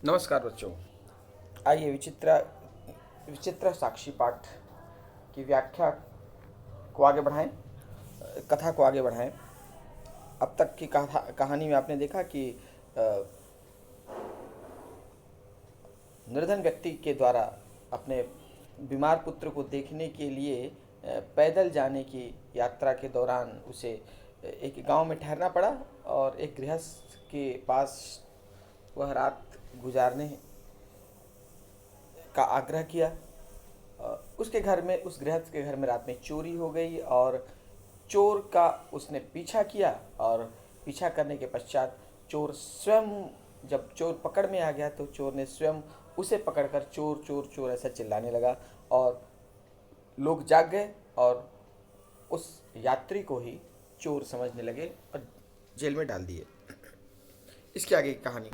नमस्कार बच्चों। आइए विचित्र विचित्र साक्षी पाठ की व्याख्या को आगे बढ़ाएं, कथा को आगे बढ़ाएं। अब तक की कहानी में आपने देखा कि निर्धन व्यक्ति के द्वारा अपने बीमार पुत्र को देखने के लिए पैदल जाने की यात्रा के दौरान उसे एक गांव में ठहरना पड़ा और एक गृहस्थ के पास वह रात गुजारने का आग्रह किया। उसके घर में, उस गृहस्थ के घर में रात में चोरी हो गई और चोर का उसने पीछा किया और पीछा करने के पश्चात चोर स्वयं, जब चोर पकड़ में आ गया तो चोर ने स्वयं उसे पकड़कर चोर चोर चोर ऐसा चिल्लाने लगा और लोग जाग गए और उस यात्री को ही चोर समझने लगे और जेल में डाल दिए। इसके आगे की कहानी।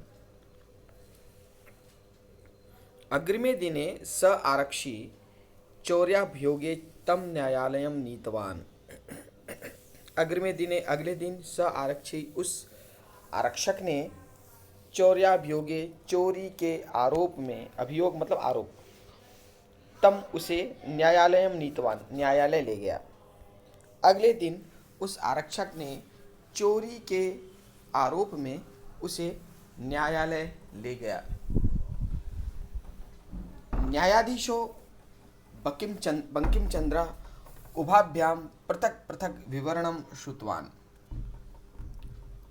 अग्रिमे दिने स आरक्षी चौर्याभियोगे तम न्यायालयम नीतवान। अग्रिमे दिने, अगले दिन, स आरक्षी, उस आरक्षक ने, चौर्याभियोगे, चोरी के आरोप में, अभियोग मतलब आरोप, तम उसे, न्यायालयम नीतवान, न्यायालय ले गया। अगले दिन उस आरक्षक ने चोरी के आरोप में उसे न्यायालय ले गया। न्यायाधीशो बंकिम चंद्र उभाभ्याम पृथक पृथक विवरणम श्रुतवान।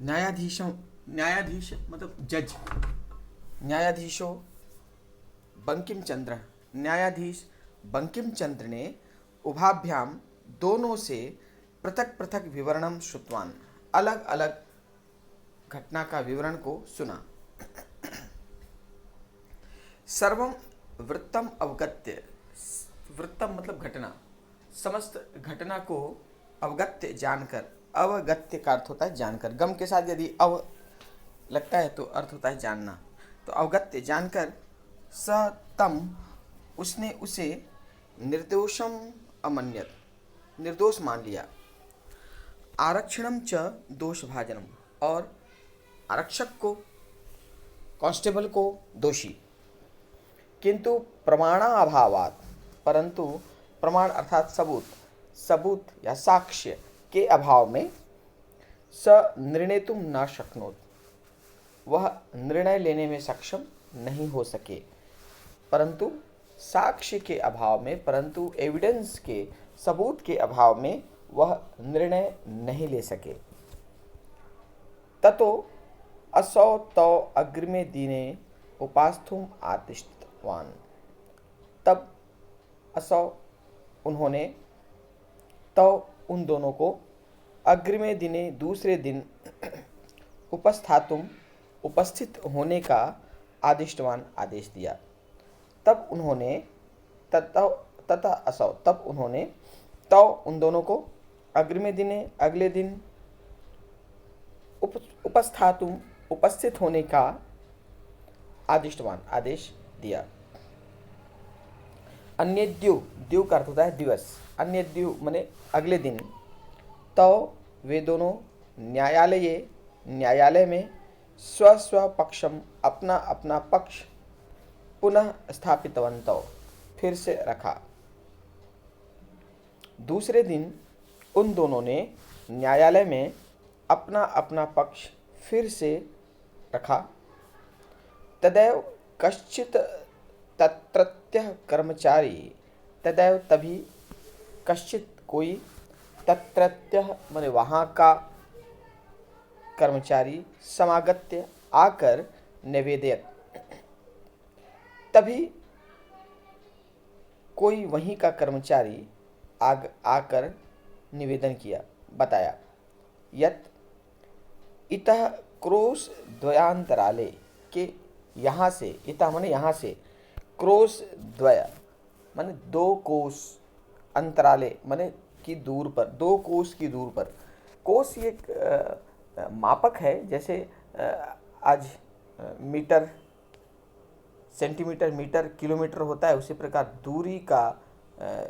न्यायाधीश मतलब जज, न्यायाधीशो बंकिम चंद्र, न्यायाधीश बंकिम चंद्र ने उभाभ्याम, दोनों से, पृथक पृथक विवरणम श्रुतवान, अलग अलग घटना का विवरण को सुना। सर्वम वृत्तम अवगत्य, वृत्तम मतलब घटना, समस्त घटना को अवगत्य जानकर, अवगत्य का अर्थ होता है जानकर, गम के साथ यदि अव लगता है तो अर्थ होता है जानना, तो अवगत्य जानकर, स तम, उसने उसे, निर्दोषम अमन्यत, निर्दोष मान लिया, आरक्षणम च दोषभाजनम, और आरक्षक को, कांस्टेबल को दोषी, किंतु प्रमाणाभावात, परंतु प्रमाण अर्थात सबूत या साक्ष्य के अभाव में, स निर्णेतुम न शक्नोत, वह निर्णय लेने में सक्षम नहीं हो सके, परंतु साक्ष्य के अभाव में, परंतु एविडेंस के, सबूत के अभाव में वह निर्णय नहीं ले सके। ततो असौ तौ अग्रिमे दिने उपास्थुम आतिष्ठवान। तब असौ, उन्होंने, तौ, उन दोनों को, अग्रिमे दिने, दूसरे दिन, उपस्थातुम, उपस्थित होने का, आदिष्टवान, आदेश दिया। तब उन्होंने, तथा असौ, तब उन्होंने, तौ, उन दोनों को, अग्रिमे दिने, अगले दिन, उपस्थातुम, उपस्थित होने का, आदिष्टवान, आदेश दिया। अन्यद्यु, द्यु का अर्थ होता है दिवस, अन्यद्यु माने अगले दिन, तौ, वे दोनों, न्यायालय में, स्व पक्षम, अपना अपना पक्ष, पुनः स्थापितवन्तौ, फिर से रखा। दूसरे दिन उन दोनों ने न्यायालय में अपना अपना पक्ष फिर से रखा। तदैव कश्चित तत्रत्यः कर्मचारी, तदैव तभी, कश्चित कोई, तत्रत्यः माने वहाँ का, कर्मचारी, समागत्य आकर, निवेदयत, तभी कोई वहीं का कर्मचारी आकर निवेदन किया, बताया, यत इतः क्रोश द्वयांतराले, के यहाँ से, इतः माने यहाँ से, क्रोश द्वय माने दो कोस, अंतराले माने की दूर पर, दो कोस की दूर पर। कोस ये एक मापक है, जैसे आज मीटर, सेंटीमीटर, मीटर, किलोमीटर होता है, उसी प्रकार दूरी का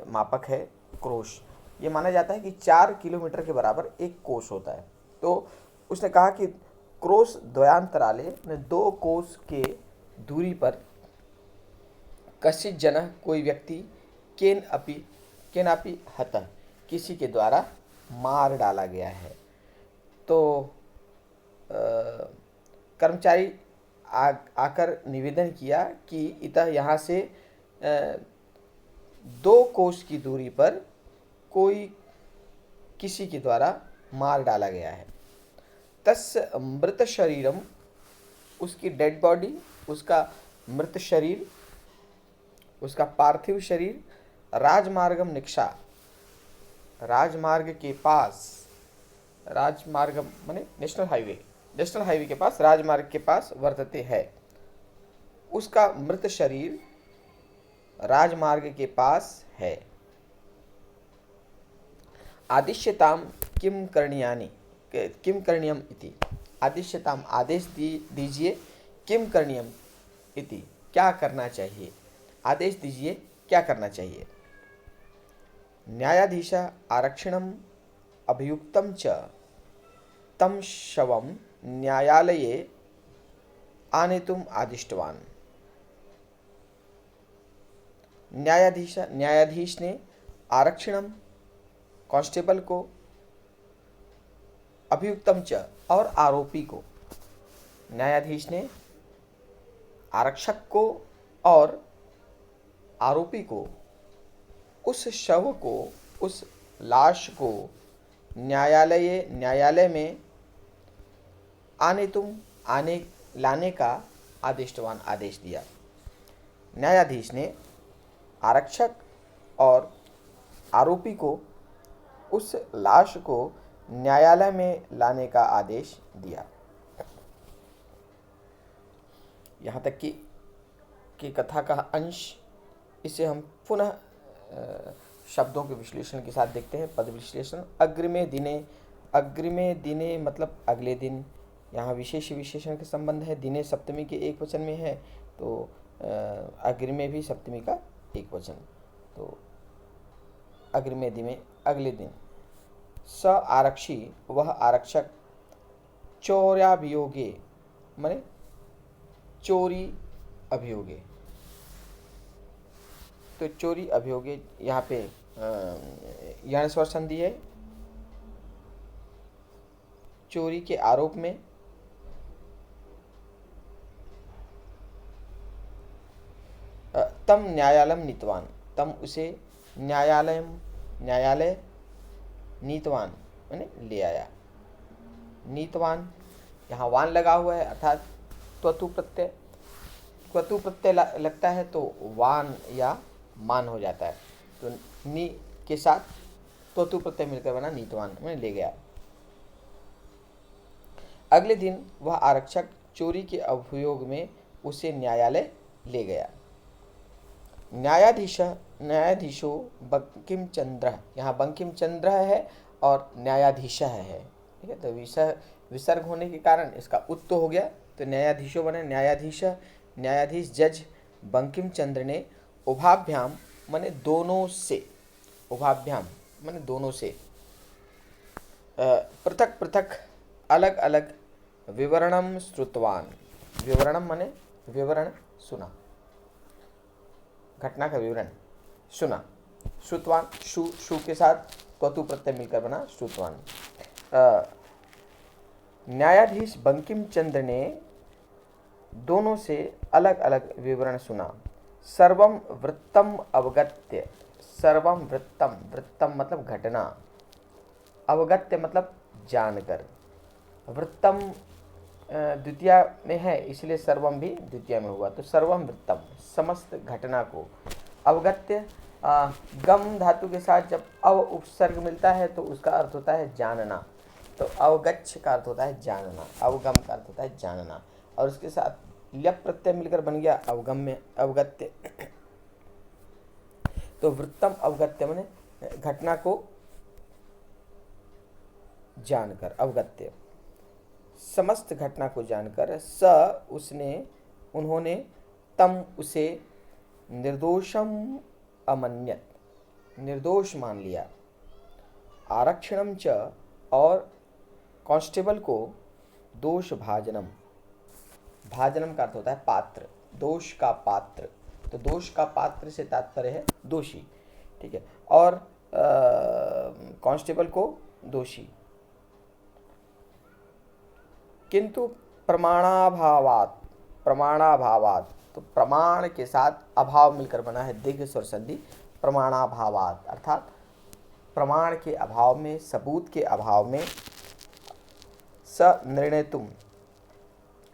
मापक है क्रोश। ये माना जाता है कि 4 किलोमीटर के बराबर एक कोस होता है। तो उसने कहा कि क्रोश द्वयांतराले, 2 कोस के दूरी पर कश्चित् जनः कोई व्यक्ति केनापि हतः किसी के द्वारा मार डाला गया है। तो कर्मचारी आकर निवेदन किया कि इतः यहाँ से 2 कोस की दूरी पर कोई किसी के द्वारा मार डाला गया है। तस्य मृत शरीरम, उसकी डेड बॉडी, उसका मृत शरीर, उसका पार्थिव शरीर राजमार्गम निक्षा, राजमार्ग के पास, राजमार्ग माने नेशनल हाईवे के पास, राजमार्ग के पास वर्तते है। उसका मृत शरीर राजमार्ग के पास है। आदिश्यताम किम करणीयम इति, आदिश्यताम आदेश दीजिए, किम करणीयम इति क्या करना चाहिए, आदेश दीजिए क्या करना चाहिए। न्यायाधीश आरक्षणम अभियुक्तम च तम शवम न्यायालये आनेतुम आदिष्टवान। न्यायाधीश ने आरक्षणम कांस्टेबल को, अभियुक्तम च और आरोपी को, न्यायाधीश ने आरक्षक को और आरोपी को उस शव को, उस लाश को न्यायालय में लाने का आदेश दिया। न्यायाधीश ने आरक्षक और आरोपी को उस लाश को न्यायालय में लाने का आदेश दिया। यहाँ तक कि कथा का अंश, इसे हम पुनः शब्दों के विश्लेषण के साथ देखते हैं। पद विश्लेषण। अग्रिमे दिने मतलब अगले दिन। यहाँ विशेष विशेषण के संबंध है। दिने सप्तमी के एक वचन में है, तो अग्रिमे भी सप्तमी का एक वचन, तो अग्रिमे दिने अगले दिन। स आरक्षी, वह आरक्षक, चौर्याभियोगे माने चोरी अभियोगे, तो चोरी अभियोगे यहाँ पे यण स्वर संधि है। चोरी के आरोप में तम न्यायालयम नीतवान, तम उसे न्यायालय नीतवान माने ले आया। नीतवान, यहाँ वान लगा हुआ है अर्थात त्वतु प्रत्यय लगता है तो वान या मान हो जाता है, तो नी के साथ त्वतु प्रत्यय मिलकर बना नीतवान माने ले गया। अगले दिन वह आरक्षक चोरी के अभियोग में उसे न्यायालय ले गया। न्यायाधीशो बंकिम चंद्र, यहाँ बंकिम चंद्र है और न्यायाधीश है, ठीक है। तो विसर्ग होने के कारण इसका उत्तो हो गया, तो न्यायाधीशो बने न्यायाधीश जज बंकिम चंद्र ने उभाभ्याम माने दोनों से, उभाभ्याम माने दोनों से, पृथक पृथक अलग अलग विवरणम श्रुतवान, विवरणम माने विवरण सुना, घटना का विवरण सुना। श्रुतवान, शु के साथ त्वतु प्रत्यय मिलकर बना श्रुतवान। न्यायाधीश बंकिम चंद्र ने दोनों से अलग अलग विवरण सुना। सर्वम वृत्तम अवगत्य, सर्वम वृत्तम मतलब घटना, अवगत्य मतलब जानकर। वृत्तम द्वितीया में है इसलिए सर्वम भी द्वितीया में हुआ, तो सर्वम वृत्तम समस्त घटना को। अवगत्य गम धातु के साथ जब अव उपसर्ग मिलता है तो उसका अर्थ होता है जानना, तो अवगच्छ का अर्थ होता है जानना, अवगम का अर्थ होता है जानना, और उसके साथ ल्यप प्रत्यय मिलकर बन गया अवगम्य, अवगत्य। तो वृत्तम अवगत्य माने घटना को जानकर, अवगत्य समस्त घटना को जानकर। स उसने, उन्होंने, तम उसे, निर्दोषम अमन्यत निर्दोष मान लिया। आरक्षणम च और कांस्टेबल को दोष भाजनम, भाजनम का अर्थ होता है पात्र, दोष का पात्र, तो दोष का पात्र से तात्पर्य है दोषी, ठीक है। और कांस्टेबल को दोषी। किंतु प्रमाणाभावात, प्रमाणाभावात, तो प्रमाण के साथ अभाव मिलकर बना है दीर्घ स्वर संधि प्रमाणाभावात, अर्थात प्रमाण के अभाव में, सबूत के अभाव में। स निर्णेतुम,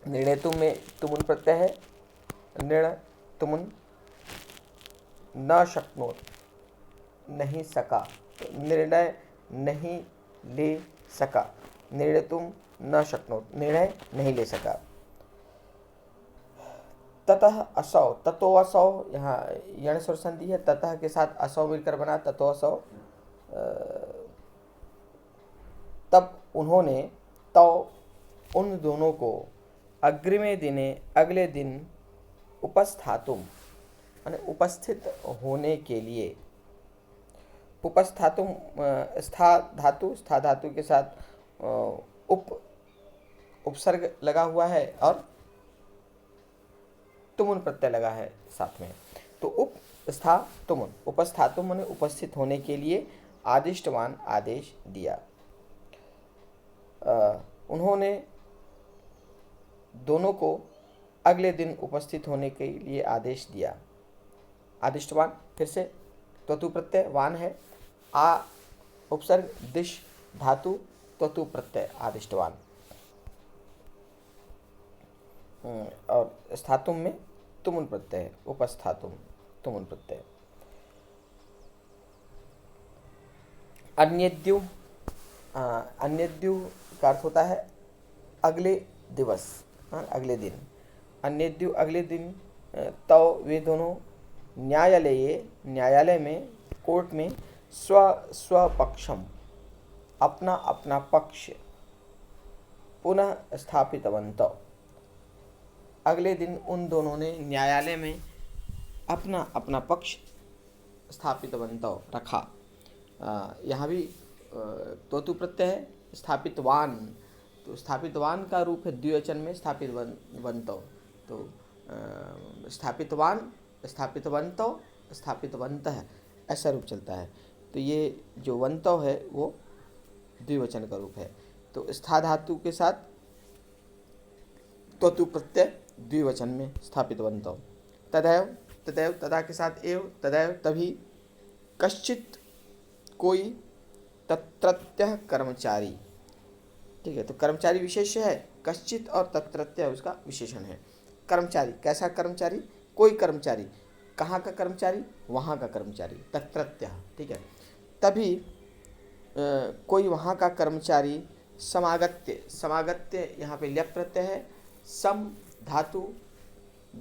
निर्णेतुम में तुमुन प्रत्यय है, निर्णय तुमुन, न शक्नोत नहीं सका, तो निर्णय नहीं ले सका, निर्णय तुम न शक्नोत निर्णय नहीं ले सका। ततः असौ, ततो असौ, यहाँ यण स्वर संधि है, ततः के साथ असौ मिलकर बना ततो असौ। तब उन्होंने, तो उन दोनों को, अग्रिमे दिने अगले दिन, उपस्थातुम माने उपस्थित होने के लिए, उपस्थातुम स्था धातु, स्था धातु के साथ उपसर्ग लगा हुआ है और तुमुन प्रत्यय लगा है साथ में, तो उपस्था तुमुन, उपस्थातुम माने उपस्थित होने के लिए आदिष्टवान आदेश दिया। उन्होंने दोनों को अगले दिन उपस्थित होने के लिए आदेश दिया। आदिष्टवान, फिर से त्वतु प्रत्यय, वान है, आ उपसर्ग, दिश धातु, त्वतु प्रत्यय आदिष्टवान। और स्थातुम में तुमुन प्रत्यय है, उपस्थातुम तुमुन प्रत्यय। अन्यद्यु, अन्यद्यु का अर्थ होता है अगले दिवस, अगले दिन। अन्यद्यु अगले दिन, तो वे दोनों न्यायालय, न्यायालय में, कोर्ट में, स्वपक्षम अपना अपना पक्ष, पुनः स्थापितवन्तौ, अगले दिन उन दोनों ने न्यायालय में अपना अपना पक्ष स्थापितवन्तौ रखा। यहाँ भी तोतु प्रत्यय है, स्थापितवान, तो स्थापितवान का रूप है द्विवचन में स्थापितवन्तौ, तो स्थापितवान, स्थापितवन्तौ, स्थापितवन्तः ऐसा रूप चलता है। तो ये जो वन्तौ है वो द्विवचन का रूप है। तो स्था धातु के साथ त्वतु प्रत्यय द्विवचन में स्थापितवन्तौ। तदैव, तदैव तदा के साथ एव, तदैव तभी, कश्चित कोई, तत्रत्यः कर्मचारी, ठीक है। तो कर्मचारी विशेष्य है, कश्चित और तत्रत्यः उसका विशेषण है। कर्मचारी, कैसा कर्मचारी? कोई कर्मचारी, कहाँ का कर्मचारी? वहाँ का कर्मचारी, तत्रत्यः, ठीक है। तभी कोई वहाँ का कर्मचारी, समागत्य, समागत्य यहाँ पे ल्यप प्रत्यय है, सम धातु,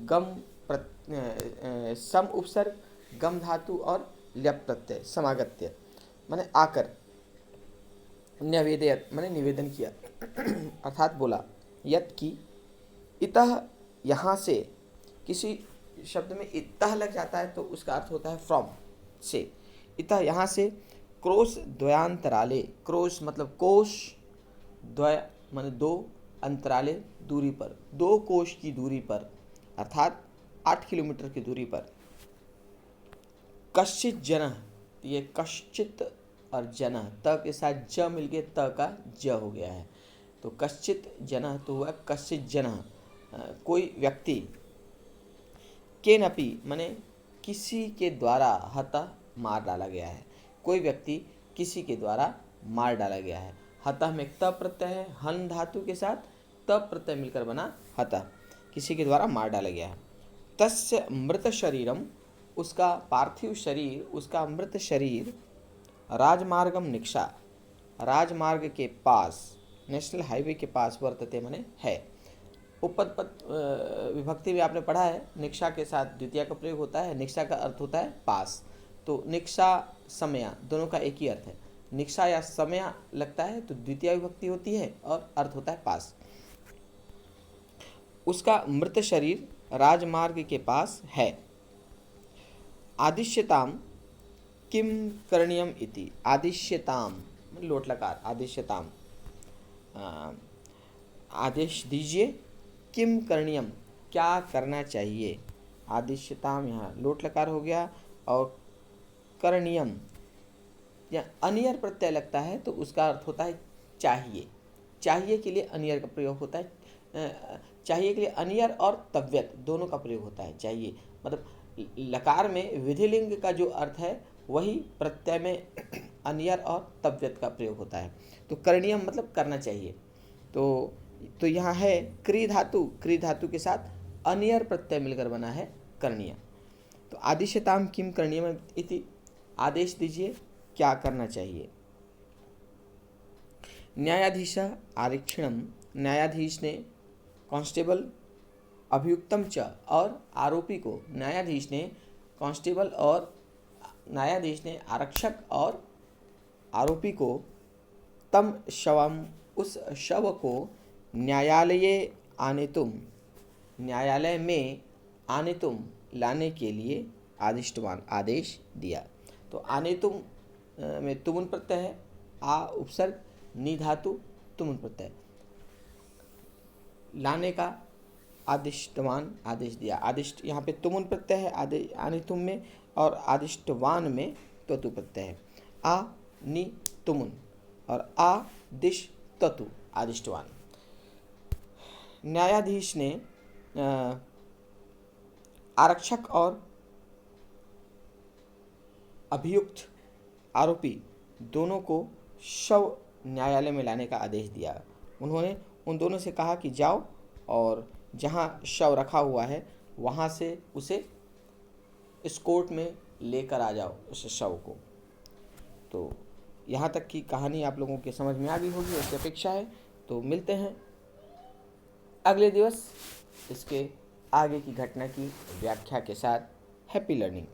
गम सम उपसर्ग, गम धातु और ल्यप प्रत्यय, समागत्य माने आकर, न्यवेदयत माने निवेदन किया, अर्थात बोला, यत की, इतः यहाँ से, किसी शब्द में इतः लग जाता है तो उसका अर्थ होता है फ्रॉम, से, इतः यहाँ से, क्रोश द्वयांतराले, क्रोश मतलब कोश, द्वय माने दो, अंतराले दूरी पर, 2 कोश की दूरी पर, अर्थात 8 किलोमीटर की दूरी पर। कश्चित जनः, ये कश्चित और जनः, त के साथ ज मिल के त का ज हो गया है, तो कश्चित जनः तो हुआ कश्चित जनः, कोई व्यक्ति, केनपि माने किसी के द्वारा, हतः मार डाला गया है, कोई व्यक्ति किसी के द्वारा मार डाला गया है। हतः में त प्रत्यय है, हन धातु के साथ त प्रत्यय मिलकर बना हतः, किसी के द्वारा मार डाला गया है। तस्य मृत शरीरम, उसका पार्थिव शरीर, उसका मृत शरीर, राजमार्गम निक्षा, राजमार्ग के पास, नेशनल हाईवे के पास, वर्तते माने है। उपपद पद विभक्ति में आपने पढ़ा है, निक्षा के साथ द्वितीय का प्रयोग होता है, निक्षा का अर्थ होता है पास, तो निक्षा समया दोनों का एक ही अर्थ है। निक्षा या समया लगता है तो द्वितीय विभक्ति होती है और अर्थ होता है पास। उसका मृत शरीर राजमार्ग के पास है। आदिश्यताम किम करणीयम इति, आदिश्यताम लोट लकार, आदिश्यताम, आदेश दीजिए, किम करणीयम क्या करना चाहिए। आदिश्यताम यहाँ लोट लकार हो गया, और करणीयम या अनियर प्रत्यय लगता है तो उसका अर्थ होता है चाहिए। चाहिए के लिए अनियर का प्रयोग होता है। चाहिए के लिए अनियर और तव्यत दोनों का प्रयोग होता है। चाहिए मतलब लकार में विधिलिंग का जो अर्थ है वही प्रत्यय में अनियर और तव्यत का प्रयोग होता है। तो करणीयम मतलब करना चाहिए। तो यहाँ है क्री धातु, क्री धातु के साथ अनियर प्रत्यय मिलकर बना है करणीय। तो आदिश्यताम किम करणीयम इति, आदेश दीजिए क्या करना चाहिए। न्यायाधीश आरक्षणम, न्यायाधीश ने कांस्टेबल अभियुक्तम च और आरोपी को, न्यायाधीश ने कांस्टेबल और न्यायाधीश ने आरक्षक और आरोपी को तम शवम, उस शव को न्यायालय आनेतुम, न्यायालय में आनेतुम लाने के लिए आदिष्टवान, आदेश दिया। तो आनेतुम में तुमुन प्रत्यय है, आ उपसर्ग, नी धातु, तुमुन प्रत्यय, लाने का आदिष्टवान, आदेश दिया। आदिष्ट यहाँ पे तुमुन प्रत्यय है आनेतुम में, और आदिष्टवान में ततु प्रत्यय है। आ नि तुमुन और आ दिश ततु आदिष्टवान। न्यायाधीश ने आरक्षक और अभियुक्त आरोपी दोनों को शव न्यायालय में लाने का आदेश दिया। उन्होंने उन दोनों से कहा कि जाओ और जहाँ शव रखा हुआ है वहाँ से उसे इस कोर्ट में लेकर आ जाओ, उस शव को। तो यहाँ तक की कहानी आप लोगों के समझ में आ गई होगी, उसकी अपेक्षा है। तो मिलते हैं अगले दिवस इसके आगे की घटना की व्याख्या के साथ। Happy learning.